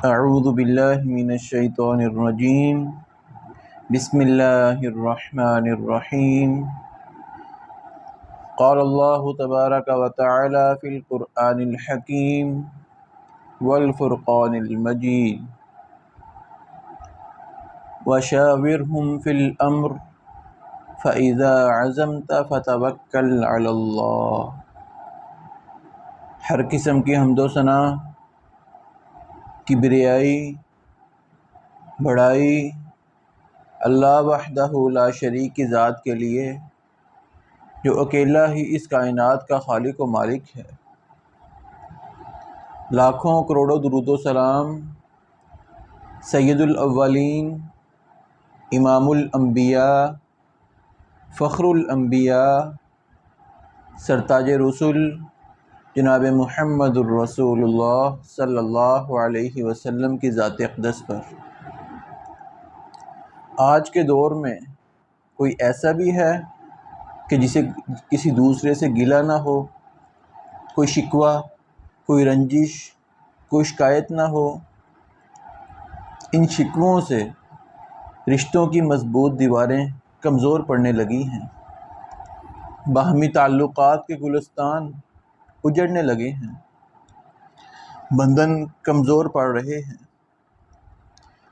اعوذ باللہ من الشیطان الرجیم بسم اللہ الرحمن الرحیم قال اللہ تبارک و تعالی فی القرآن الحکیم والفرقان المجید وشاورہم فی الامر فإذا عزمت فتوکل علی اللہ۔ ہر قسم کی حمد و ثنا، کبریائی، بڑائی اللہ وحدہ لا شریک کی ذات کے لیے، جو اکیلا ہی اس کائنات کا خالق و مالک ہے۔ لاکھوں کروڑوں درود و سلام سید الاولین، امام الانبیاء، فخر الانبیاء، سرتاج رسل جناب محمد الرسول اللہ صلی اللہ علیہ وسلم کی ذات اقدس پر۔ آج کے دور میں کوئی ایسا بھی ہے کہ جسے کسی دوسرے سے گلہ نہ ہو، کوئی شکوہ، کوئی رنجش، کوئی شکایت نہ ہو؟ ان شکووں سے رشتوں کی مضبوط دیواریں کمزور پڑنے لگی ہیں، باہمی تعلقات کے گلستان اجڑنے لگے ہیں، بندھن کمزور پڑ رہے ہیں،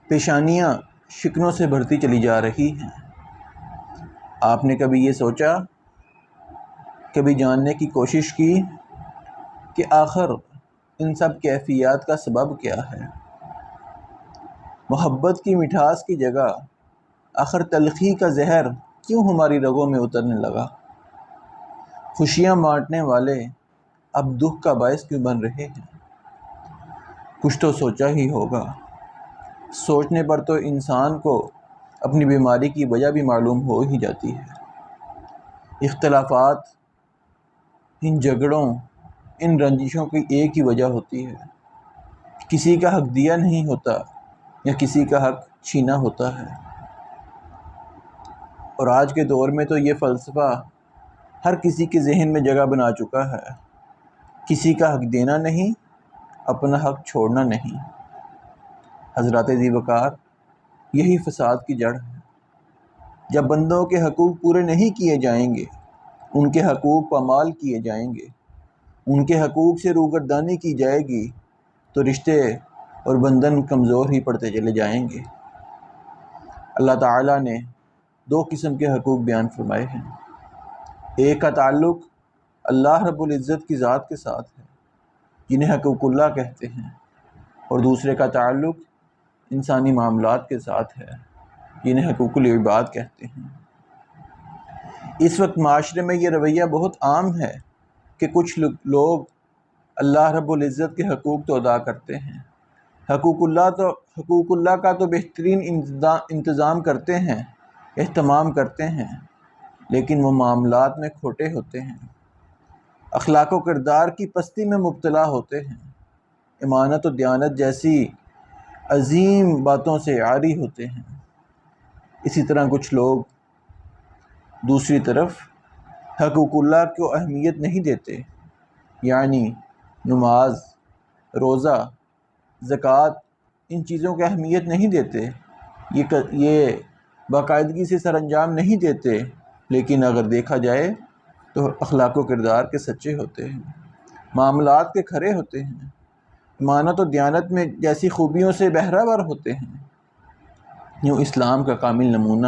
پیشانیاں شکنوں سے بھرتی چلی جا رہی ہیں۔ آپ نے کبھی یہ سوچا، کبھی جاننے کی کوشش کی کہ آخر ان سب کیفیات کا سبب کیا ہے؟ محبت کی مٹھاس کی جگہ آخر تلخی کا زہر کیوں ہماری رگوں میں اترنے لگا؟ خوشیاں بانٹنے والے اب دکھ کا باعث کیوں بن رہے ہیں؟ کچھ تو سوچا ہی ہوگا۔ سوچنے پر تو انسان کو اپنی بیماری کی وجہ بھی معلوم ہو ہی جاتی ہے۔ اختلافات، ان جھگڑوں، ان رنجشوں کی ایک ہی وجہ ہوتی ہے، کسی کا حق دیا نہیں ہوتا یا کسی کا حق چھینا ہوتا ہے۔ اور آج کے دور میں تو یہ فلسفہ ہر کسی کے ذہن میں جگہ بنا چکا ہے، کسی کا حق دینا نہیں، اپنا حق چھوڑنا نہیں۔ حضرات ذی وقار، یہی فساد کی جڑ ہے۔ جب بندوں کے حقوق پورے نہیں کیے جائیں گے، ان کے حقوق پامال کیے جائیں گے، ان کے حقوق سے روگردانی کی جائے گی، تو رشتے اور بندھن کمزور ہی پڑتے چلے جائیں گے۔ اللہ تعالیٰ نے دو قسم کے حقوق بیان فرمائے ہیں۔ ایک کا تعلق اللہ رب العزت کی ذات کے ساتھ ہے، جنہیں حقوق اللہ کہتے ہیں، اور دوسرے کا تعلق انسانی معاملات کے ساتھ ہے، جنہیں حقوق العباد کہتے ہیں۔ اس وقت معاشرے میں یہ رویہ بہت عام ہے کہ کچھ لوگ اللہ رب العزت کے حقوق تو ادا کرتے ہیں، حقوق اللہ کا تو بہترین انتظام کرتے ہیں، اہتمام کرتے ہیں، لیکن وہ معاملات میں کھوٹے ہوتے ہیں، اخلاق و کردار کی پستی میں مبتلا ہوتے ہیں، امانت و دیانت جیسی عظیم باتوں سے عاری ہوتے ہیں۔ اسی طرح کچھ لوگ دوسری طرف حقوق اللہ کو اہمیت نہیں دیتے، یعنی نماز، روزہ، زکوٰۃ، ان چیزوں کو اہمیت نہیں دیتے، یہ باقاعدگی سے سر انجام نہیں دیتے، لیکن اگر دیکھا جائے تو اخلاق و کردار کے سچے ہوتے ہیں، معاملات کے کھرے ہوتے ہیں، امانت و دیانت میں جیسی خوبیوں سے بہرہ ور ہوتے ہیں۔ یوں اسلام کا کامل نمونہ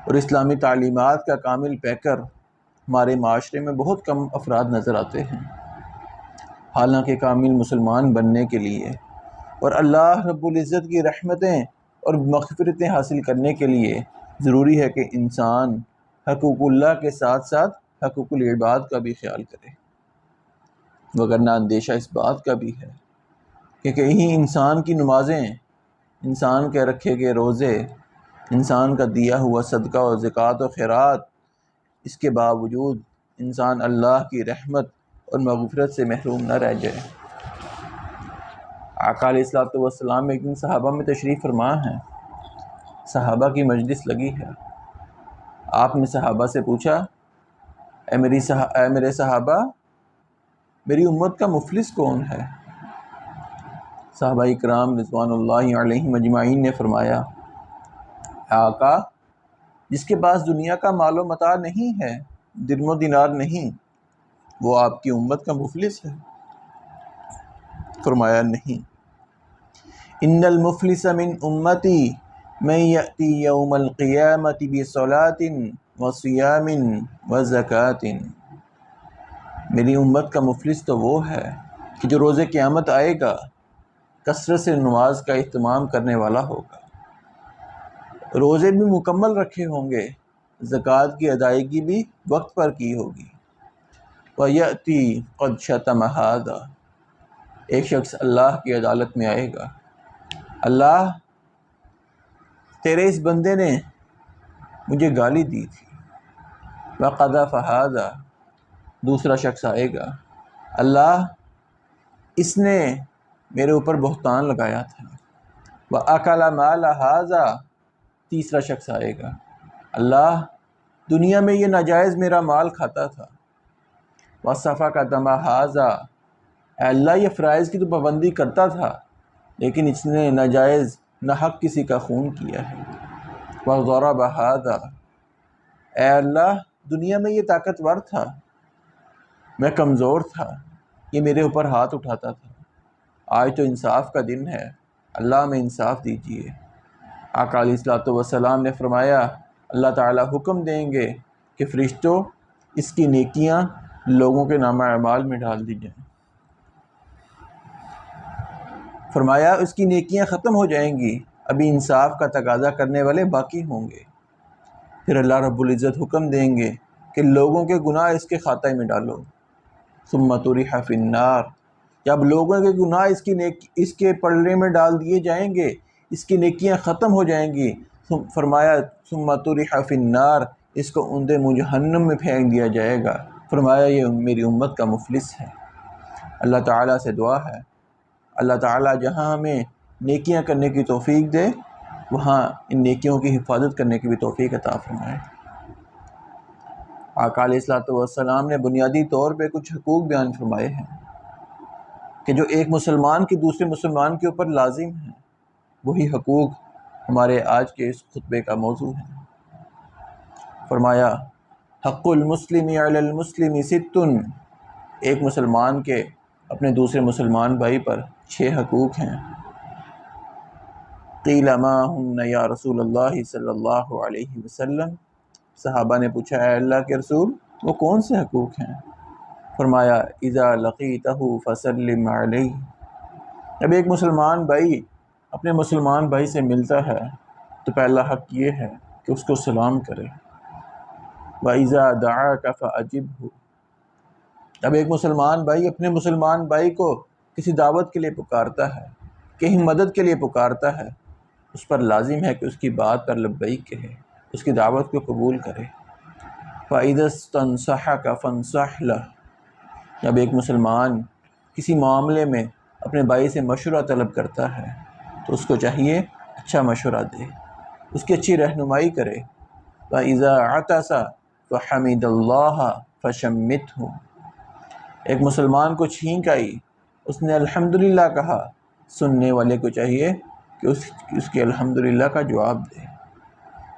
اور اسلامی تعلیمات کا کامل پیکر ہمارے معاشرے میں بہت کم افراد نظر آتے ہیں۔ حالانکہ کامل مسلمان بننے کے لیے اور اللہ رب العزت کی رحمتیں اور مغفرتیں حاصل کرنے کے لیے ضروری ہے کہ انسان حقوق اللہ کے ساتھ ساتھ حقوق العباد کا بھی خیال کرے، وگرنہ اندیشہ اس بات کا بھی ہے کہ کہیں انسان کی نمازیں، انسان کے رکھے گئے روزے، انسان کا دیا ہوا صدقہ و زکوٰۃ و خیرات، اس کے باوجود انسان اللہ کی رحمت اور مغفرت سے محروم نہ رہ جائے۔ آقا علیہ الصلوۃ والسلام ایک دن صحابہ میں تشریف فرما ہیں، صحابہ کی مجلس لگی ہے۔ آپ نے صحابہ سے پوچھا، اے میرے صحابہ، میری امت کا مفلس کون ہے؟ صحابہ کرام رضوان اللہ علیہم اجمعین نے فرمایا، آقا جس کے پاس دنیا کا مال و متاع نہیں ہے، درم و دینار نہیں، وہ آپ کی امت کا مفلس ہے؟ فرمایا نہیں، ان المفلس من امتی من یأتی یوم القیامت بصلاۃ وصیام وزکوٰۃ، میری امت کا مفلس تو وہ ہے کہ جو روز قیامت آئے گا کثرت سے نماز کا اہتمام کرنے والا ہوگا، روزے بھی مکمل رکھے ہوں گے، زکوٰۃ کی ادائیگی بھی وقت پر کی ہوگی، وَيَأْتِي قَدْ شَتَمَ هَذَا، ایک شخص اللہ کی عدالت میں آئے گا، اللہ تیرے اس بندے نے مجھے گالی دی تھی، وَقَذَفَ هَذَا، دوسرا شخص آئے گا، اللہ اس نے میرے اوپر بہتان لگایا تھا، وَأَكَلَ مَالَ هَذَا، تیسرا شخص آئے گا، اللہ دنیا میں یہ ناجائز میرا مال کھاتا تھا، وَسَفَكَ دَمَ هَذَا، اے اللہ یہ فرائض کی تو پابندی کرتا تھا لیکن اس نے ناجائز ناحق کسی کا خون کیا ہے، وَضَرَبَ هَذَا، اے اللہ دنیا میں یہ طاقتور تھا، میں کمزور تھا، یہ میرے اوپر ہاتھ اٹھاتا تھا، آج تو انصاف کا دن ہے، اللہ میں انصاف دیجیے۔ آقا علیہ الصلوۃ والسلام نے فرمایا، اللہ تعالیٰ حکم دیں گے کہ فرشتوں اس کی نیکیاں لوگوں کے نامہ اعمال میں ڈال دی جائیں۔ فرمایا اس کی نیکیاں ختم ہو جائیں گی، ابھی انصاف کا تقاضا کرنے والے باقی ہوں گے، پھر اللہ رب العزت حکم دیں گے کہ لوگوں کے گناہ اس کے خاتے میں ڈالو، ثم طرح فی النار، جب لوگوں کے گناہ اس کے پلڑے میں ڈال دیے جائیں گے، اس کی نیکیاں ختم ہو جائیں گی، فرمایا ثم طرح فی النار، اس کو اوندے منہ جہنم میں پھینک دیا جائے گا۔ فرمایا یہ میری امت کا مفلس ہے۔ اللہ تعالیٰ سے دعا ہے، اللہ تعالیٰ جہاں ہمیں نیکیاں کرنے کی توفیق دے وہاں ان نیکیوں کی حفاظت کرنے کی بھی توفیق عطا فرمائے۔ آقا علیہ الصلوۃ والسلام نے بنیادی طور پہ کچھ حقوق بیان فرمائے ہیں کہ جو ایک مسلمان کی دوسرے مسلمان کے اوپر لازم ہیں، وہی حقوق ہمارے آج کے اس خطبے کا موضوع ہے۔ فرمایا حق المسلم علی المسلم ست، ایک مسلمان کے اپنے دوسرے مسلمان بھائی پر 6 حقوق ہیں۔ قیل ما ہن یا رسول اللہ صلی اللہ علیہ وسلم، صحابہ نے پوچھا اے اللہ کے رسول وہ کون سے حقوق ہیں؟ فرمایا اذا لقیتہ فسلم علیہ، جب ایک مسلمان بھائی اپنے مسلمان بھائی سے ملتا ہے تو پہلا حق یہ ہے کہ اس کو سلام کرے، وَإِذَا دَعَاكَ فَأَجِبْهُ، جب ایک مسلمان بھائی اپنے مسلمان بھائی کو کسی دعوت کے لیے پکارتا ہے، کہیں مدد کے لیے پکارتا ہے، اس پر لازم ہے کہ اس کی بات پر لبیک کہے، اس کی دعوت کو قبول کرے۔ فَإِذَا اسْتَنصَحَكَ فَانصَحْ لَهُ، جب ایک مسلمان کسی معاملے میں اپنے بھائی سے مشورہ طلب کرتا ہے تو اس کو چاہیے اچھا مشورہ دے، اس کی اچھی رہنمائی کرے۔ وَإِذَا عَطَسَ فَحَمِدَ اللَّهَ فَشَمِّتْهُ، ایک مسلمان کو چھینک آئی، اس نے الحمدللہ کہا، سننے والے کو چاہیے کہ اس کے الحمدللہ کا جواب دے۔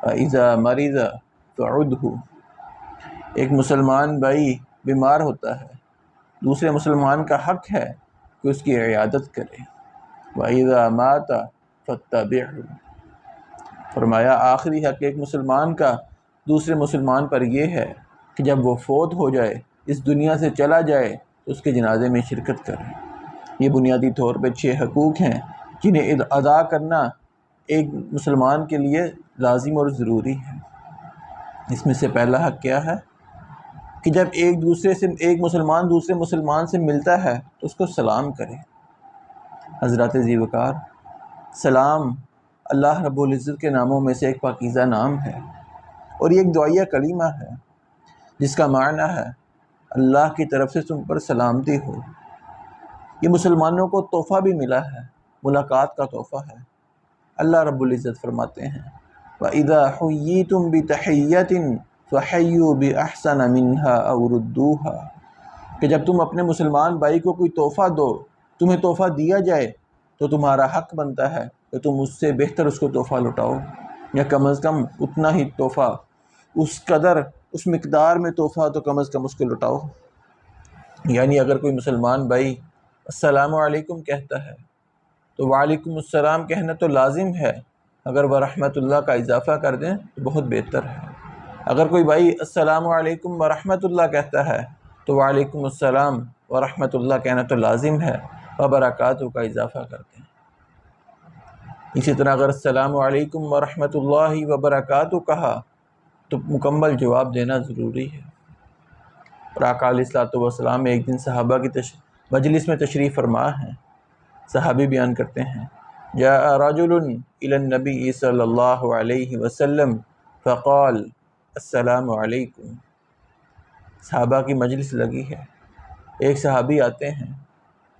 وَإِذَا مَرِضَ فَعُدْهُ، ایک مسلمان بھائی بیمار ہوتا ہے، دوسرے مسلمان کا حق ہے کہ اس کی عیادت کرے۔ وَإِذَا مَاتَ فَاتَّبِعْهُ، فرمایا آخری حق ایک مسلمان کا دوسرے مسلمان پر یہ ہے کہ جب وہ فوت ہو جائے، اس دنیا سے چلا جائے تو اس کے جنازے میں شرکت کرے۔ یہ بنیادی طور پہ 6 حقوق ہیں جنہیں ادا کرنا ایک مسلمان کے لیے لازم اور ضروری ہے۔ اس میں سے پہلا حق کیا ہے کہ جب ایک مسلمان دوسرے مسلمان سے ملتا ہے تو اس کو سلام کرے۔ حضرات ذی وقار، سلام اللہ رب العزت کے ناموں میں سے ایک پاکیزہ نام ہے اور یہ ایک دعائیہ کلمہ ہے جس کا معنی ہے اللہ کی طرف سے تم پر سلامتی ہو۔ یہ مسلمانوں کو تحفہ بھی ملا ہے، ملاقات کا تحفہ ہے۔ اللہ رب العزت فرماتے ہیں وَإِذَا حُيِّيتُم بِتَحِيَّةٍ فَحَيُّوا بِأَحْسَنَ مِنْهَا أَوْ رُدُّوهَا، کہ جب تم اپنے مسلمان بھائی کو کوئی تحفہ دو، تمہیں تحفہ دیا جائے تو تمہارا حق بنتا ہے کہ تم اس سے بہتر اس کو تحفہ لوٹاؤ، یا کم از کم اتنا ہی تحفہ، اس قدر اس مقدار میں تحفہ تو کم از کم اس کو لوٹاؤ۔ یعنی اگر کوئی مسلمان بھائی السلام علیکم کہتا ہے تو وعلیکم السلام کہنا تو لازم ہے، اگر ورحمۃ اللہ کا اضافہ کر دیں تو بہت بہتر ہے۔ اگر کوئی بھائی السلام علیکم ورحمۃ اللہ کہتا ہے تو وعلیکم السلام ورحمۃ اللہ کہنا تو لازم ہے، وبرکاتہ کا اضافہ کر دیں۔ اسی طرح اگر السلام علیکم ورحمۃ اللہ وبرکاتہ کہا تو مکمل جواب دینا ضروری ہے۔ اور آقا علیہ الصلوۃ والسلام ایک دن صحابہ کی مجلس میں تشریف فرما ہیں۔ صحابی بیان کرتے ہیں، جاء رجل الی النبی صلی اللہ علیہ وسلم فقال السلام علیکم۔ صحابہ کی مجلس لگی ہے، ایک صحابی آتے ہیں،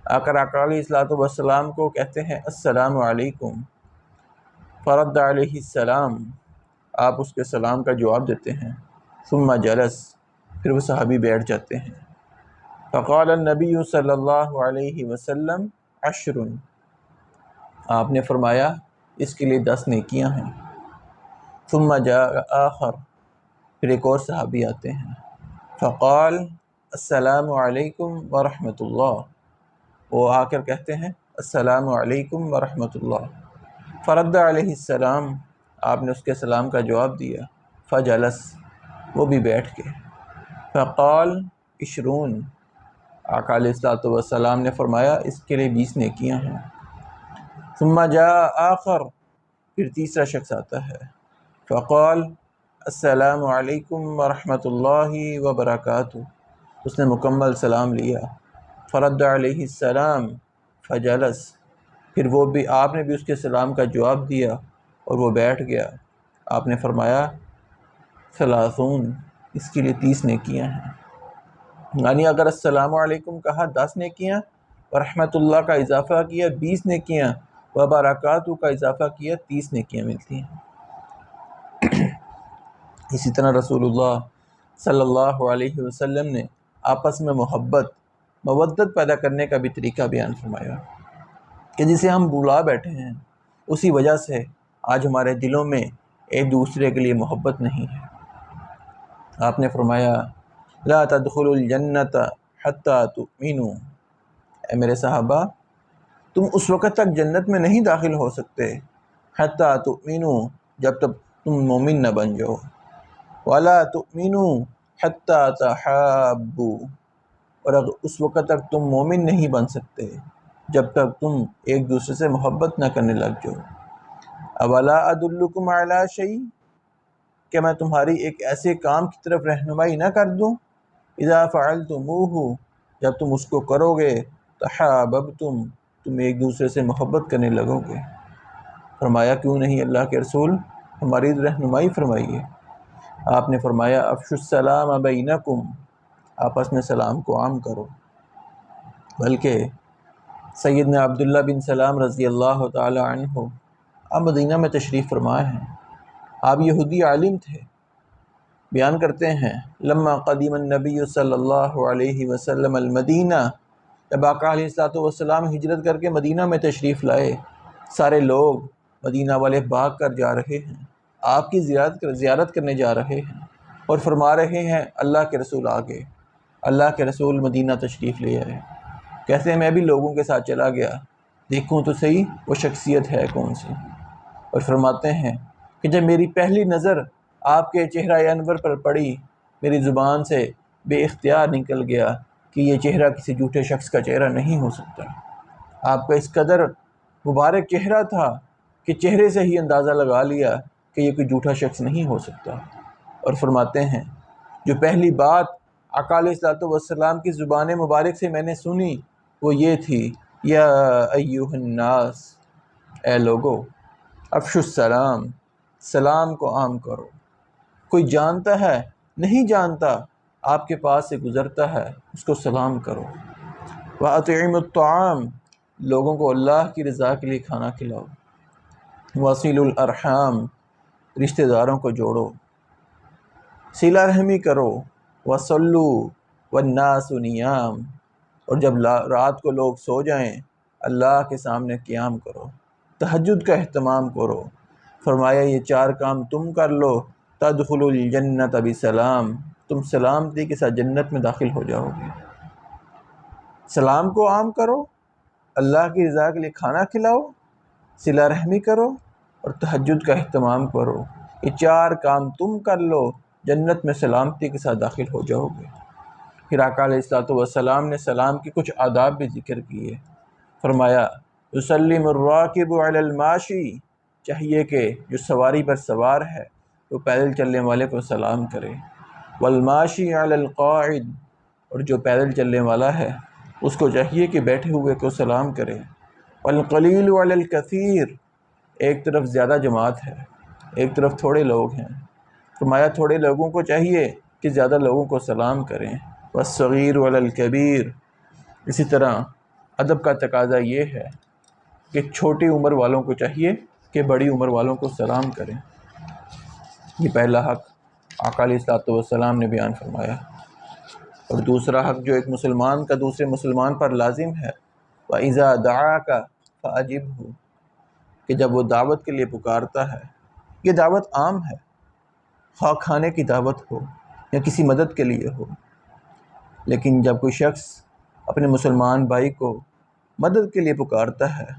آ کر آقا علیہ الصلوۃ والسلام کو کہتے ہیں السلام علیکم، فرد علیہ السلام، آپ اس کے سلام کا جواب دیتے ہیں، ثم جلس، پھر وہ صحابی بیٹھ جاتے ہیں۔ فقال النبی صلی اللہ علیہ وسلم 10، آپ نے فرمایا اس کے لیے 10 نیکیاں ہیں۔ ثم جاء آخر، پھر ایک اور صحابی آتے ہیں، فقال السلام علیکم ورحمۃ اللہ، وہ آ کر کہتے ہیں السلام علیکم ورحمۃ اللہ، فرد علیہ السلام، آپ نے اس کے سلام کا جواب دیا، فجلس، وہ بھی بیٹھ گئے۔ فقال 20، آقا علیہ الصلوۃ والسلام نے فرمایا اس کے لیے 20 نیکیاں ہیں۔ ثم جاء آخر، پھر تیسرا شخص آتا ہے، فقال السلام علیکم ورحمۃ اللہ وبرکاتہ، اس نے مکمل سلام لیا، فرد علیہ السلام، فجلس، پھر وہ بھی آپ نے بھی اس کے سلام کا جواب دیا اور وہ بیٹھ گیا۔ آپ نے فرمایا 30، اس کے لیے 30 نیکیاں ہیں۔ یعنی اگر السلام علیکم کہا 10 نیکیاں، ورحمۃ اللہ کا اضافہ کیا 20 نیکیاں، وبرکاتہ کا اضافہ کیا 30 نیکیاں ملتی ہیں۔ اسی طرح رسول اللہ صلی اللہ علیہ وسلم نے آپس میں محبت، مودت پیدا کرنے کا بھی طریقہ بیان فرمایا کہ جسے ہم بھلا بیٹھے ہیں، اسی وجہ سے آج ہمارے دلوں میں ایک دوسرے کے لیے محبت نہیں ہے۔ آپ نے فرمایا لا تدخلوا الجنت حتی تؤمنوا، اے میرے صحابہ تم اس وقت تک جنت میں نہیں داخل ہو سکتے حتی تؤمنوا، جب تک تم مومن نہ بن جاؤ، ولا تؤمنوا حتی تحابوا، اور اس وقت تک تم مومن نہیں بن سکتے جب تک تم ایک دوسرے سے محبت نہ کرنے لگ جاؤ۔ اولا ادلکم علی شیء، کہ میں تمہاری ایک ایسے کام کی طرف رہنمائی نہ کر دوں، اذا فعلتموہ، جب تم اس کو کرو گے، تحاببتم، تم ایک دوسرے سے محبت کرنے لگو گے۔ فرمایا کیوں نہیں اللہ کے رسول، ہماری رہنمائی فرمائیے۔ آپ نے فرمایا افشوا السلام بینکم، آپس میں سلام کو عام کرو۔ بلکہ سیدنا عبداللہ بن سلام رضی اللہ تعالی عنہ آپ مدینہ میں تشریف فرما ہیں، آپ یہودی عالم تھے، بیان کرتے ہیں لما قدیم النبی صلی اللہ علیہ وسلم المدینہ، جب آقا علیہ الصلوۃ والسلام ہجرت کر کے مدینہ میں تشریف لائے، سارے لوگ مدینہ والے بھاگ کر جا رہے ہیں، آپ کی زیارت کرنے جا رہے ہیں اور فرما رہے ہیں اللہ کے رسول آگے، اللہ کے رسول مدینہ تشریف لے آئے۔ کہتے ہیں میں بھی لوگوں کے ساتھ چلا گیا، دیکھوں تو صحیح وہ شخصیت ہے کون سی، اور فرماتے ہیں کہ جب میری پہلی نظر آپ کے چہرہ انور پر پڑی، میری زبان سے بے اختیار نکل گیا کہ یہ چہرہ کسی جھوٹے شخص کا چہرہ نہیں ہو سکتا۔ آپ کا اس قدر مبارک چہرہ تھا کہ چہرے سے ہی اندازہ لگا لیا کہ یہ کوئی جھوٹا شخص نہیں ہو سکتا۔ اور فرماتے ہیں جو پہلی بات آقا علیہ الصلوۃ والسلام کی زبان مبارک سے میں نے سنی وہ یہ تھی، یا ایھا الناس، اے لوگو، افشوا السلام، سلام کو عام کرو۔ کوئی جانتا ہے، نہیں جانتا، آپ کے پاس سے گزرتا ہے، اس کو سلام کرو۔ وَأَطْعِمُوا الطَّعَامَ، لوگوں کو اللہ کی رضا کے لیے کھانا کھلاؤ۔ وَصِلُوا الْأَرْحَامَ، رشتہ داروں کو جوڑو، صلہ رحمی کرو۔ وَصَلُّوا وَالنَّاسُ نِيَامٌ، اور جب رات کو لوگ سو جائیں، اللہ کے سامنے قیام کرو، تہجد کا اہتمام کرو۔ فرمایا یہ 4 کام تم کر لو تدخلوا الجنت بسلام، تم سلامتی کے ساتھ جنت میں داخل ہو جاؤ گے۔ سلام کو عام کرو، اللہ کی رضا کے لیے کھانا کھلاؤ، صلہ رحمی کرو اور تہجد کا اہتمام کرو۔ یہ 4 کام تم کر لو، جنت میں سلامتی کے ساتھ داخل ہو جاؤ گے۔ پھر آقا علیہ الصلوۃ والسلام نے سلام کے کچھ آداب بھی ذکر کیے۔ فرمایا یسلم الراکب علی الماشی، چاہیے کہ جو سواری پر سوار ہے وہ پیدل چلنے والے کو سلام کرے، والماشی علی القاعد، اور جو پیدل چلنے والا ہے اس کو چاہیے کہ بیٹھے ہوئے کو سلام کرے، والقلیل علی الکثیر، ایک طرف زیادہ جماعت ہے ایک طرف تھوڑے لوگ ہیں، فرمایا تھوڑے لوگوں کو چاہیے کہ زیادہ لوگوں کو سلام کریں، والصغیر علی الکبیر، اسی طرح ادب کا تقاضا یہ ہے کہ چھوٹی عمر والوں کو چاہیے کہ بڑی عمر والوں کو سلام کریں۔ یہ پہلا حق آقا علیہ الصلوۃ والسلام نے بیان فرمایا۔ اور دوسرا حق جو ایک مسلمان کا دوسرے مسلمان پر لازم ہے، وَإِذَا دَعَاكَ فَأَجِبْهُ، کہ جب وہ دعوت کے لیے پکارتا ہے، یہ دعوت عام ہے، خواہ کھانے کی دعوت ہو یا کسی مدد کے لیے ہو، لیکن جب کوئی شخص اپنے مسلمان بھائی کو مدد کے لیے پکارتا ہے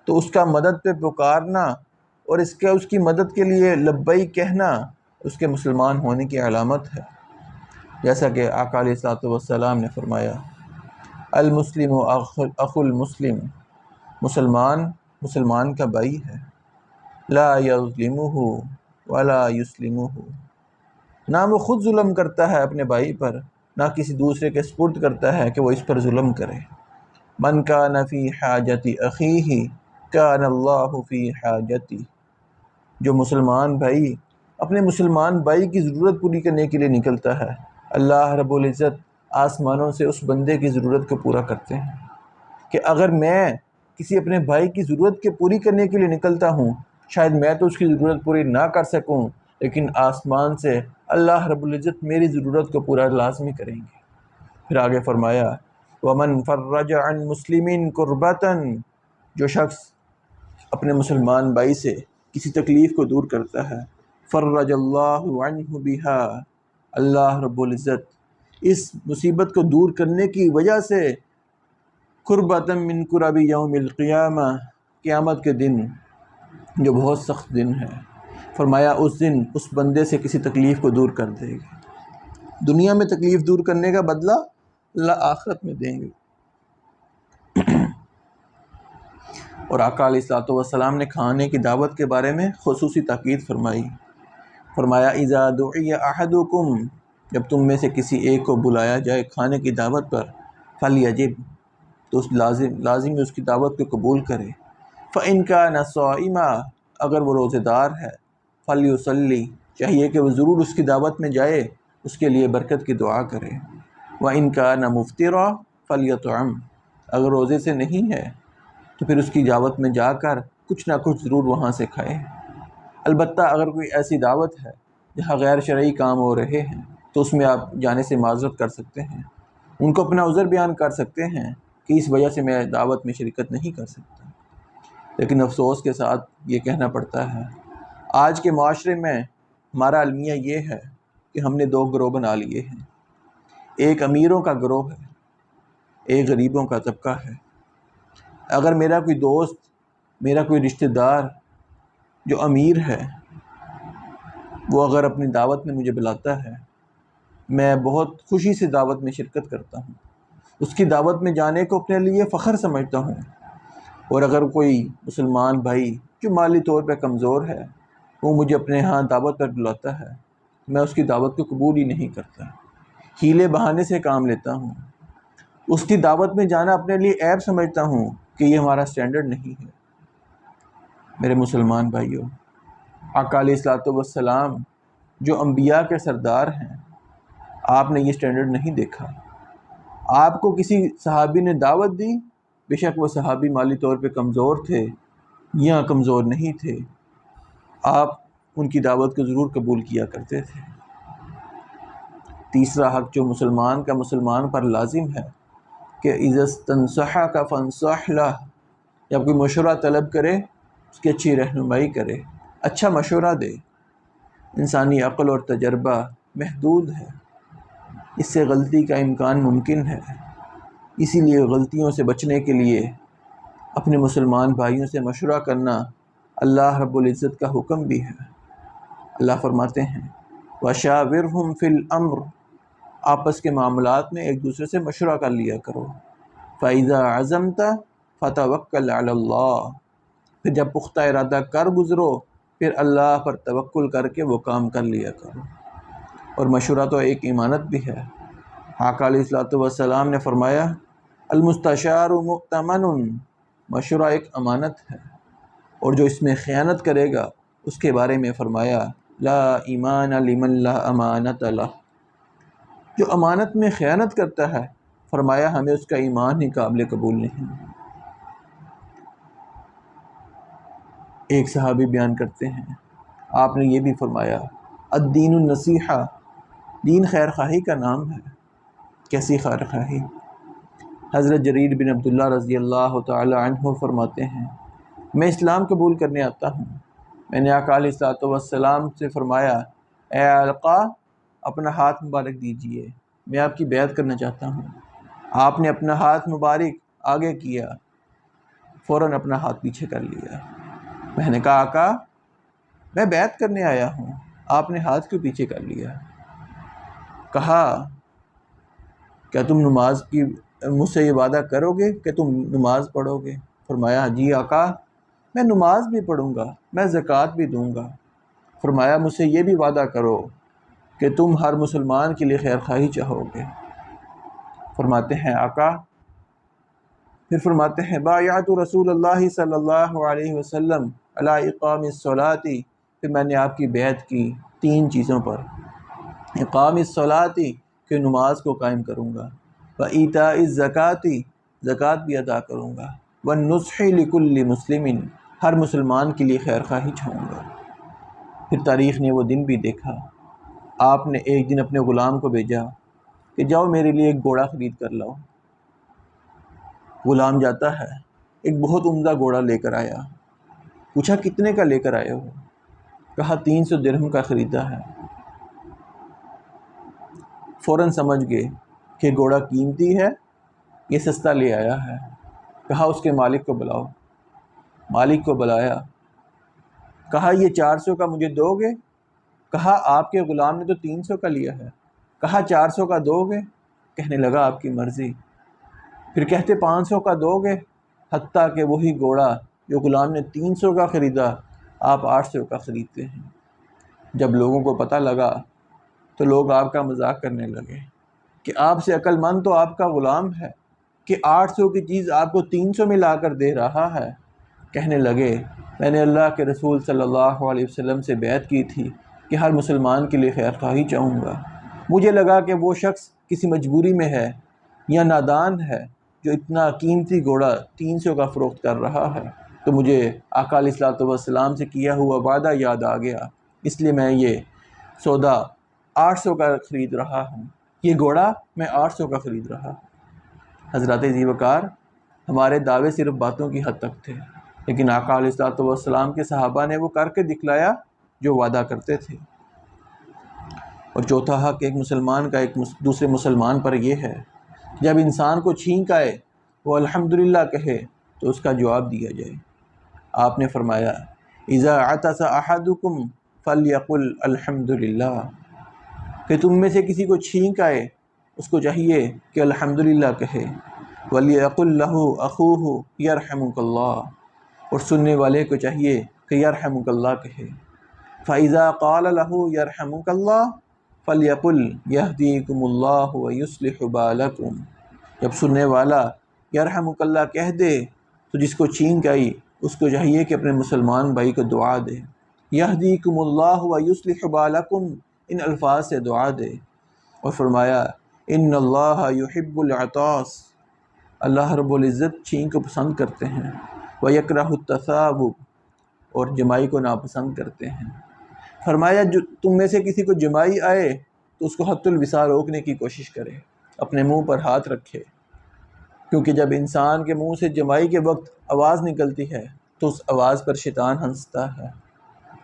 تو اس کا مدد پہ پکارنا اور اس کی مدد کے لیے لبیک کہنا اس کے مسلمان ہونے کی علامت ہے، جیسا کہ آقا علیہ الصلوۃ والسلام نے فرمایا المسلم اخو المسلم، مسلمان کا بھائی ہے، لا یظلمہ ولا یسلمہ، نہ وہ خود ظلم کرتا ہے اپنے بھائی پر نہ کسی دوسرے کے سپرد کرتا ہے کہ وہ اس پر ظلم کرے۔ من کان فی حاجت اخیہ کان اللہ فی حاجتی، جو مسلمان بھائی اپنے مسلمان بھائی کی ضرورت پوری کرنے کے لیے نکلتا ہے، اللہ رب العزت آسمانوں سے اس بندے کی ضرورت کو پورا کرتے ہیں۔ کہ اگر میں کسی اپنے بھائی کی ضرورت کے پوری کرنے کے لیے نکلتا ہوں، شاید میں تو اس کی ضرورت پوری نہ کر سکوں، لیکن آسمان سے اللہ رب العزت میری ضرورت کو پورا لازمی کریں گے۔ پھر آگے فرمایا وَمَنْ فَرَّجَ عَنْ مُسْلِمٍ كُرْبَةً، جو شخص اپنے مسلمان بھائی سے کسی تکلیف کو دور کرتا ہے، فرج اللہ عنہ بہا، اللہ رب العزت اس مصیبت کو دور کرنے کی وجہ سے قربۃ من قرب یوم القیامہ، قیامت کے دن جو بہت سخت دن ہے، فرمایا اس دن اس بندے سے کسی تکلیف کو دور کر دے گی۔ دنیا میں تکلیف دور کرنے کا بدلہ اللہ آخرت میں دیں گے۔ اور آقا علیہ الصلوۃ والسلام نے کھانے کی دعوت کے بارے میں خصوصی تاکید فرمائی۔ فرمایا اذا دعی احدکم، جب تم میں سے کسی ایک کو بلایا جائے کھانے کی دعوت پر، فلیجب، تو اس لازمی اس کی دعوت کو قبول کرے، فإن کان صائما، اگر وہ روزہ دار ہے، فلیصلی، چاہیے کہ وہ ضرور اس کی دعوت میں جائے، اس کے لیے برکت کی دعا کرے، وإن کان مفطرا فلیطعم، اگر روزے سے نہیں ہے تو پھر اس کی دعوت میں جا کر کچھ نہ کچھ ضرور وہاں سے کھائے۔ البتہ اگر کوئی ایسی دعوت ہے جہاں غیر شرعی کام ہو رہے ہیں تو اس میں آپ جانے سے معذرت کر سکتے ہیں، ان کو اپنا عذر بیان کر سکتے ہیں کہ اس وجہ سے میں دعوت میں شرکت نہیں کر سکتا۔ لیکن افسوس کے ساتھ یہ کہنا پڑتا ہے آج کے معاشرے میں ہمارا المیہ یہ ہے کہ ہم نے 2 گروہ بنا لیے ہیں، ایک امیروں کا گروہ ہے، ایک غریبوں کا طبقہ ہے۔ اگر میرا کوئی دوست، میرا کوئی رشتہ دار جو امیر ہے، وہ اگر اپنی دعوت میں مجھے بلاتا ہے، میں بہت خوشی سے دعوت میں شرکت کرتا ہوں، اس کی دعوت میں جانے کو اپنے لیے فخر سمجھتا ہوں۔ اور اگر کوئی مسلمان بھائی جو مالی طور پہ کمزور ہے وہ مجھے اپنے ہاں دعوت پر بلاتا ہے، میں اس کی دعوت کو قبول ہی نہیں کرتا، ہیلے بہانے سے کام لیتا ہوں، اس کی دعوت میں جانا اپنے لیے عیب سمجھتا ہوں کہ یہ ہمارا سٹینڈرڈ نہیں ہے۔ میرے مسلمان بھائیوں، آقا علیہ الصلوۃ والسلام جو انبیاء کے سردار ہیں، آپ نے یہ سٹینڈرڈ نہیں دیکھا۔ آپ کو کسی صحابی نے دعوت دی، بے شک وہ صحابی مالی طور پہ کمزور تھے یا کمزور نہیں تھے، آپ ان کی دعوت کو ضرور قبول کیا کرتے تھے۔ تیسرا حق جو مسلمان کا مسلمان پر لازم ہے کہ اذا استنصحک فانصح لہ، جب کوئی مشورہ طلب کرے اس کی اچھی رہنمائی کرے، اچھا مشورہ دے۔ انسانی عقل اور تجربہ محدود ہے، اس سے غلطی کا امکان ممکن ہے، اسی لیے غلطیوں سے بچنے کے لیے اپنے مسلمان بھائیوں سے مشورہ کرنا اللہ رب العزت کا حکم بھی ہے۔ اللہ فرماتے ہیں وَشَاوِرْهُمْ فِي الْأَمْرِ، آپس کے معاملات میں ایک دوسرے سے مشورہ کر لیا کرو۔ فَإِذَا عَزَمْتَ فَتَوَكَّلْ عَلَى اللَّهِ، پھر جب پختہ ارادہ کر گزرو پھر اللہ پر توکل کر کے وہ کام کر لیا کرو۔ اور مشورہ تو ایک امانت بھی ہے۔ آقا علیہ الصلوۃ والسلام نے فرمایا المستشار مؤتمن، مشورہ ایک امانت ہے، اور جو اس میں خیانت کرے گا اس کے بارے میں فرمایا لا ایمان لمن لا امانت لہ، جو امانت میں خیانت کرتا ہے فرمایا ہمیں اس کا ایمان ہی قابل قبول نہیں۔ ایک صحابی بیان کرتے ہیں آپ نے یہ بھی فرمایا الدین النصیحہ، دین خیر خواہی کا نام ہے۔ کیسی خیر خواہی؟ حضرت جریر بن عبداللہ رضی اللہ تعالی عنہ فرماتے ہیں میں اسلام قبول کرنے آتا ہوں، میں نے آقا علیہ الصلوۃ والسلام سے فرمایا اے علقہ اپنا ہاتھ مبارک دیجئے، میں آپ کی بیعت کرنا چاہتا ہوں۔ آپ نے اپنا ہاتھ مبارک آگے کیا، فوراً اپنا ہاتھ پیچھے کر لیا۔ میں نے کہا آقا میں بیعت کرنے آیا ہوں، آپ نے ہاتھ کیوں پیچھے کر لیا؟ کہا کیا تم نماز کی مجھ سے یہ وعدہ کرو گے کہ تم نماز پڑھو گے؟ فرمایا جی آقا میں نماز بھی پڑھوں گا، میں زکوٰۃ بھی دوں گا۔ فرمایا مجھ سے یہ بھی وعدہ کرو کہ تم ہر مسلمان کے لیے خیر خواہی چاہو گے؟ فرماتے ہیں آقا، پھر فرماتے ہیں بایعت رسول اللہ صلی اللہ علیہ وسلم علی اقام الصلاۃ، پھر میں نے آپ کی بیعت کی 3 چیزوں پر۔ اقام الصلاۃ کہ نماز کو قائم کروں گا، وایتاء الزکوٰۃ زکوٰۃ بھی ادا کروں گا، والنصح لکل مسلم ہر مسلمان کے لیے خیر خواہی چاہوں گا۔ پھر تاریخ نے وہ دن بھی دیکھا، آپ نے ایک دن اپنے غلام کو بھیجا کہ جاؤ میرے لیے ایک گھوڑا خرید کر لاؤ۔ غلام جاتا ہے، ایک بہت عمدہ گھوڑا لے کر آیا۔ پوچھا کتنے کا لے کر آئے ہو؟ کہا 300 درہم کا خریدا ہے۔ فوراً سمجھ گئے کہ گھوڑا قیمتی ہے، یہ سستا لے آیا ہے۔ کہا اس کے مالک کو بلاؤ۔ مالک کو بلایا، کہا یہ 400 کا مجھے دو گے؟ کہا آپ کے غلام نے تو 300 کا لیا ہے۔ کہا 400 کا دو گے؟ کہنے لگا آپ کی مرضی۔ پھر کہتے 500 کا دو گے؟ حتیٰ کہ وہی گھوڑا جو غلام نے 300 کا خریدا آپ 800 کا خریدتے ہیں۔ جب لوگوں کو پتہ لگا تو لوگ آپ کا مذاق کرنے لگے کہ آپ سے عقل مند تو آپ کا غلام ہے کہ 800 کی چیز آپ کو 300 میں لا کر دے رہا ہے۔ کہنے لگے میں نے اللہ کے رسول صلی اللہ علیہ وسلم سے بیعت کی تھی کہ ہر مسلمان کے لیے خیر خواہی چاہوں گا، مجھے لگا کہ وہ شخص کسی مجبوری میں ہے یا نادان ہے جو اتنا قیمتی گھوڑا 300 کا فروخت کر رہا ہے، تو مجھے آقا علیہ الصلوۃ والسلام سے کیا ہوا وعدہ یاد آ گیا، اس لیے میں یہ سودا 800 کا خرید رہا ہوں، یہ گھوڑا میں 800 کا خرید رہا ہوں۔ حضرات ذی وقار ہمارے دعوے صرف باتوں کی حد تک تھے، لیکن آقا علیہ الصلوۃ والسلام کے صحابہ نے وہ کر کے دکھلایا جو وعدہ کرتے تھے۔ اور چوتھا حق ایک مسلمان کا ایک دوسرے مسلمان پر یہ ہے، جب انسان کو چھینک آئے وہ الحمدللہ کہے تو اس کا جواب دیا جائے۔ آپ نے فرمایا اذا عطس احدکم فلیقل الحمدللہ، کہ تم میں سے کسی کو چھینک آئے اس کو چاہیے کہ الحمدللہ کہے، ولیقل لہ اخوہ یرحمک اللہ، اور سننے والے کو چاہیے کہ یرحمک اللہ کہے۔ فاذا قال لہ یرحمک اللہ فلیقل یہدیکم اللہ ویصلح بالکم، جب سننے والا یرحمک اللہ کہہ دے تو جس کو چھینک آئی اس کو چاہیے کہ اپنے مسلمان بھائی کو دعا دے، یہدیکم اللہ ویصلح بالکم، ان الفاظ سے دعا دے۔ اور فرمایا ان اللہ یحب العطاس، اللہ رب العزت چھینک کو پسند کرتے ہیں، ویکرہ التثاؤب، اور جمائی کو ناپسند کرتے ہیں۔ فرمایا جو تم میں سے کسی کو جمائی آئے تو اس کو حت الوصال روکنے کی کوشش کرے، اپنے منہ پر ہاتھ رکھے، کیونکہ جب انسان کے منہ سے جمائی کے وقت آواز نکلتی ہے تو اس آواز پر شیطان ہنستا ہے،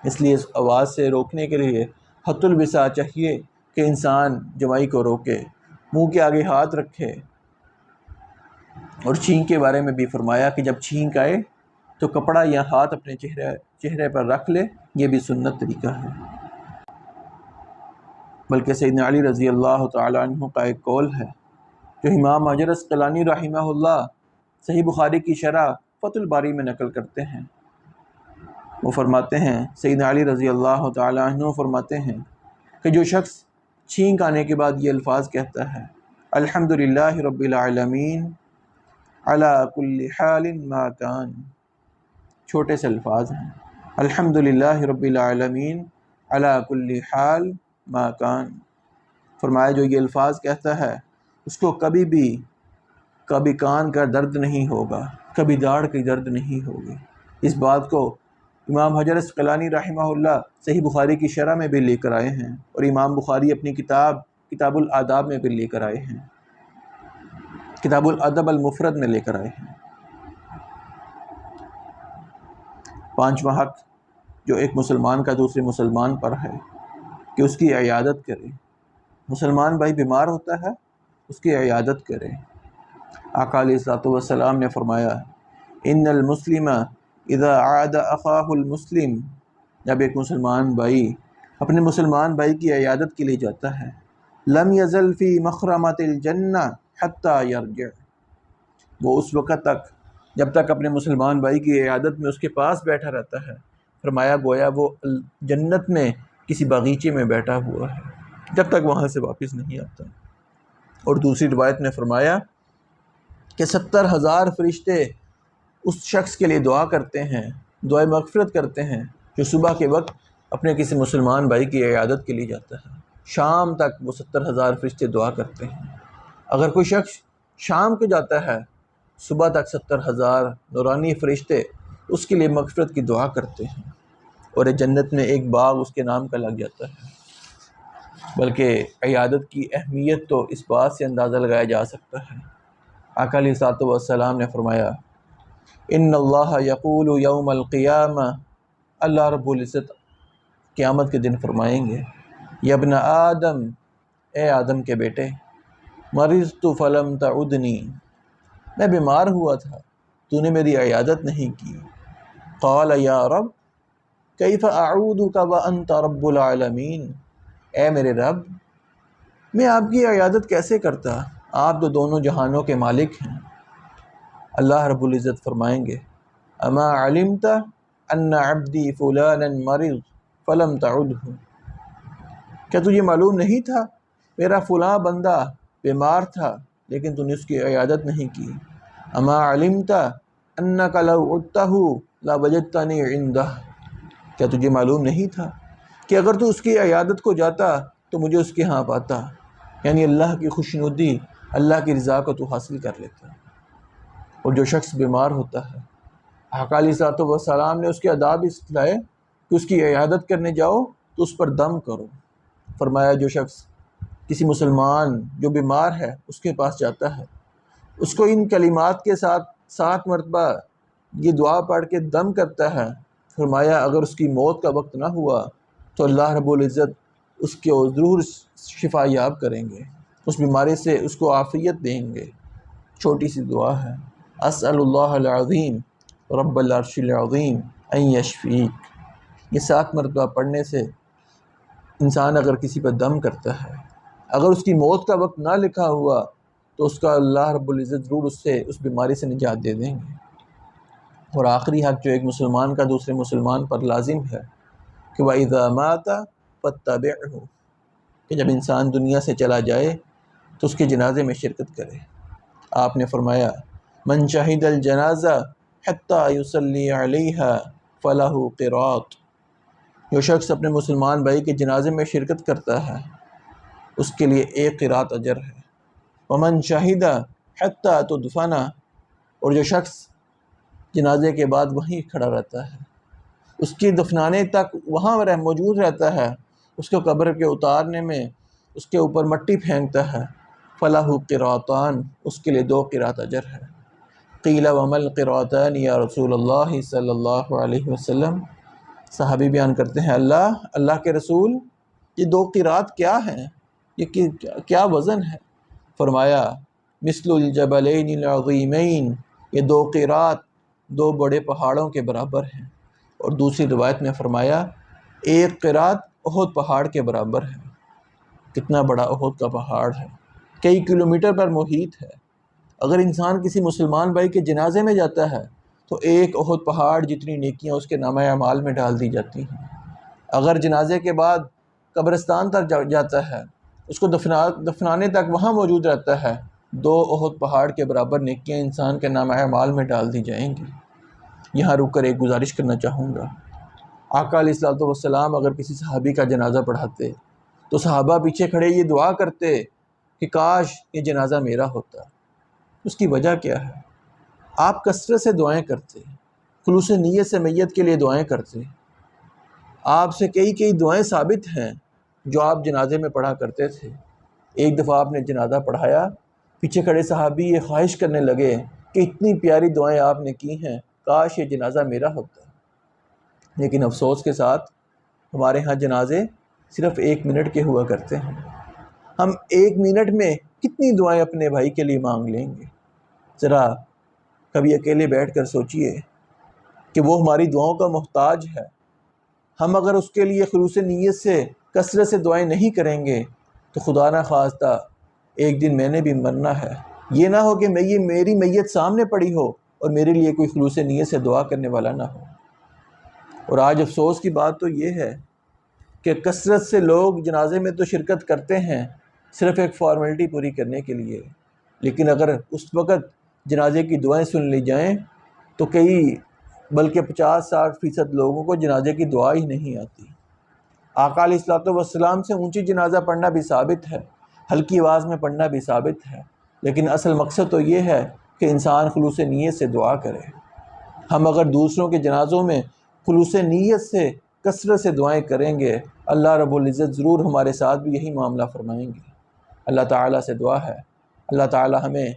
اس لیے اس آواز سے روکنے کے لیے حت الوسع چاہیے کہ انسان جمائی کو روکے، منہ کے آگے ہاتھ رکھے۔ اور چھینک کے بارے میں بھی فرمایا کہ جب چھینک آئے تو کپڑا یا ہاتھ اپنے چہرے پر رکھ لے، یہ بھی سنت طریقہ ہے۔ بلکہ سیدنا علی رضی اللہ تعالیٰ عنہ کا ایک قول ہے جو امام حجر عسقلانی رحمہ اللہ صحیح بخاری کی شرح فتح الباری میں نقل کرتے ہیں۔ وہ فرماتے ہیں، سیدنا علی رضی اللہ تعالیٰ عنہ فرماتے ہیں کہ جو شخص چھینک آنے کے بعد یہ الفاظ کہتا ہے الحمدللہ رب العالمین علی کل حال ما کان، چھوٹے سے الفاظ ہیں، الحمدللہ رب العالمین علی کل حال ما کان، فرمایا جو یہ الفاظ کہتا ہے اس کو کبھی کان کا درد نہیں ہوگا، کبھی داڑھ کی درد نہیں ہوگی۔ اس بات کو امام حجر عسقلانی رحمہ اللہ صحیح بخاری کی شرح میں بھی لے کر آئے ہیں، اور امام بخاری اپنی کتاب الآداب میں بھی لے کر آئے ہیں، کتاب الادب المفرد میں لے کر آئے ہیں۔ پانچواں حق جو ایک مسلمان کا دوسرے مسلمان پر ہے کہ اس کی عیادت کرے۔ مسلمان بھائی بیمار ہوتا ہے، اس کی عیادت کرے۔ آقا علیہ الصلوۃ والسلام نے فرمایا ان المسلم اذا عاد اخاہ المسلم، جب ایک مسلمان بھائی اپنے مسلمان بھائی کی عیادت کے لیے جاتا ہے، لم یزل فی مخرمۃ الجنہ حتی یرجع، وہ اس وقت تک جب تک اپنے مسلمان بھائی کی عیادت میں اس کے پاس بیٹھا رہتا ہے، فرمایا گویا وہ جنت میں کسی باغیچے میں بیٹھا ہوا ہے جب تک وہاں سے واپس نہیں آتا۔ اور دوسری روایت میں فرمایا کہ 70,000 فرشتے اس شخص کے لیے دعا کرتے ہیں، دعائے مغفرت کرتے ہیں جو صبح کے وقت اپنے کسی مسلمان بھائی کی عیادت کے لیے جاتا ہے، شام تک وہ 70,000 فرشتے دعا کرتے ہیں۔ اگر کوئی شخص شام کو جاتا ہے، صبح تک 70,000 نورانی فرشتے اس کے لیے مغفرت کی دعا کرتے ہیں، اور جنت میں ایک باغ اس کے نام کا لگ جاتا ہے۔ بلکہ عیادت کی اہمیت تو اس بات سے اندازہ لگایا جا سکتا ہے، آقا علیہ الصلوۃ والسلام نے فرمایا ان اللہ یقول یوم القیامہ، اللہ رب العزت قیامت کے دن فرمائیں گے یا ابن آدم، اے آدم کے بیٹے، مرضت فلم تعدنی، میں بیمار ہوا تھا تو نے میری عیادت نہیں کی۔ قال یا رب کیف اعودک وانت رب العالمین، اے میرے رب میں آپ کی عیادت کیسے کرتا، آپ تو دونوں جہانوں کے مالک ہیں۔ اللہ رب العزت فرمائیں گے اما علمت ان عبدی فلانا مرض فلم تعدہ، کیا تجھے معلوم نہیں تھا میرا فلاں بندہ بیمار تھا لیکن تو نے اس کی عیادت نہیں کی۔ اما علمت انک لو عدتہ لوجدتنی عندہ، کیا تجھے معلوم نہیں تھا کہ اگر تو اس کی عیادت کو جاتا تو مجھے اس کے ہاں پاتا، یعنی اللہ کی خوشنودی، اللہ کی رضا کو تو حاصل کر لیتا۔ اور جو شخص بیمار ہوتا ہے، آقا علیہ الصلوۃ والسلام نے اس کے آداب سکھلائے کہ اس کی عیادت کرنے جاؤ تو اس پر دم کرو۔ فرمایا جو شخص کسی مسلمان جو بیمار ہے اس کے پاس جاتا ہے، اس کو ان کلمات کے ساتھ 7 مرتبہ یہ دعا پڑھ کے دم کرتا ہے، فرمایا اگر اس کی موت کا وقت نہ ہوا تو اللہ رب العزت اس کو ضرور شفا یاب کریں گے، اس بیماری سے اس کو عافیت دیں گے۔ چھوٹی سی دعا ہے، اسأل اللہ العظیم رب العرش العظیم ان یشفیک، یہ 7 مرتبہ پڑھنے سے انسان اگر کسی پر دم کرتا ہے، اگر اس کی موت کا وقت نہ لکھا ہوا تو اس کا اللہ رب العزت ضرور اس بیماری سے نجات دے دیں گے۔ اور آخری حق جو ایک مسلمان کا دوسرے مسلمان پر لازم ہے کہ وَإِذَا مَاتَ فَاتَّبِعْهُ، کہ جب انسان دنیا سے چلا جائے تو اس کے جنازے میں شرکت کرے۔ آپ نے فرمایا من شہد الجنازہ حتیٰ یصلی علیہا فلہ قراط، جو شخص اپنے مسلمان بھائی کے جنازے میں شرکت کرتا ہے اس کے لیے 1 قراط اجر ہے۔ ومن شہد حتیٰ تدفن، اور جو شخص جنازے کے بعد وہیں کھڑا رہتا ہے، اس کی دفنانے تک وہاں موجود رہتا ہے، اس کو قبر کے اتارنے میں اس کے اوپر مٹی پھینکتا ہے، فلہ قراطان، اس کے لیے 2 قرات اجر ہے۔ قیل ومل قراطان یا رسول اللہ صلی اللہ علیہ وسلم، صحابی بیان کرتے ہیں اللہ کے رسول، یہ 2 قرات کیا ہیں، یہ کیا وزن ہے؟ فرمایا مثل الجبلین العظیمین، یہ 2 قرات 2 بڑے پہاڑوں کے برابر ہیں۔ اور دوسری روایت میں فرمایا 1 قرات احد پہاڑ کے برابر ہے۔ کتنا بڑا احد کا پہاڑ ہے، کئی کلومیٹر پر محیط ہے۔ اگر انسان کسی مسلمان بھائی کے جنازے میں جاتا ہے تو 1 احد پہاڑ جتنی نیکیاں اس کے نامہ اعمال میں ڈال دی جاتی ہیں۔ اگر جنازے کے بعد قبرستان تک جاتا ہے، اس کو دفنانے تک وہاں موجود رہتا ہے، 2 احد پہاڑ کے برابر نیکیاں انسان کے نامہ اعمال میں ڈال دی جائیں گی۔ یہاں رک کر ایک گزارش کرنا چاہوں گا، آقا علیہ الصلوۃ والسلام اگر کسی صحابی کا جنازہ پڑھاتے تو صحابہ پیچھے کھڑے یہ دعا کرتے کہ کاش یہ جنازہ میرا ہوتا۔ اس کی وجہ کیا ہے؟ آپ کثرت سے دعائیں کرتے، خلوص نیت سے میت کے لیے دعائیں کرتے۔ آپ سے کئی دعائیں ثابت ہیں جو آپ جنازے میں پڑھا کرتے تھے۔ ایک دفعہ آپ نے جنازہ پڑھایا، پیچھے کھڑے صحابی یہ خواہش کرنے لگے کہ اتنی پیاری دعائیں آپ نے کی ہیں، کاش یہ جنازہ میرا ہوتا۔ لیکن افسوس کے ساتھ ہمارے ہاں جنازے صرف 1 منٹ کے ہوا کرتے ہیں۔ ہم 1 منٹ میں کتنی دعائیں اپنے بھائی کے لیے مانگ لیں گے؟ ذرا کبھی اکیلے بیٹھ کر سوچئے کہ وہ ہماری دعاؤں کا محتاج ہے۔ ہم اگر اس کے لیے خلوص نیت سے کثرت سے دعائیں نہیں کریں گے تو خدا نہ خواستہ ایک دن میں نے بھی مرنا ہے۔ یہ نہ ہو کہ میری میت سامنے پڑی ہو اور میرے لیے کوئی خلوص نیت سے دعا کرنے والا نہ ہو۔ اور آج افسوس کی بات تو یہ ہے کہ کثرت سے لوگ جنازے میں تو شرکت کرتے ہیں صرف ایک فارمیلٹی پوری کرنے کے لیے، لیکن اگر اس وقت جنازے کی دعائیں سن لی جائیں تو بلکہ 50-60% لوگوں کو جنازے کی دعا ہی نہیں آتی۔ آقا علیہ الصلوۃ والسلام سے اونچی جنازہ پڑھنا بھی ثابت ہے، ہلکی آواز میں پڑھنا بھی ثابت ہے، لیکن اصل مقصد تو یہ ہے کہ انسان خلوص نیت سے دعا کرے۔ ہم اگر دوسروں کے جنازوں میں خلوص نیت سے کثرت سے دعائیں کریں گے، اللہ رب العزت ضرور ہمارے ساتھ بھی یہی معاملہ فرمائیں گے۔ اللہ تعالیٰ سے دعا ہے اللہ تعالیٰ ہمیں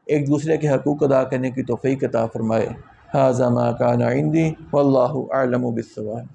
ایک دوسرے کے حقوق ادا کرنے کی توفیق عطا فرمائے۔ ھذا ما کان عندی واللہ اعلم بالصواب۔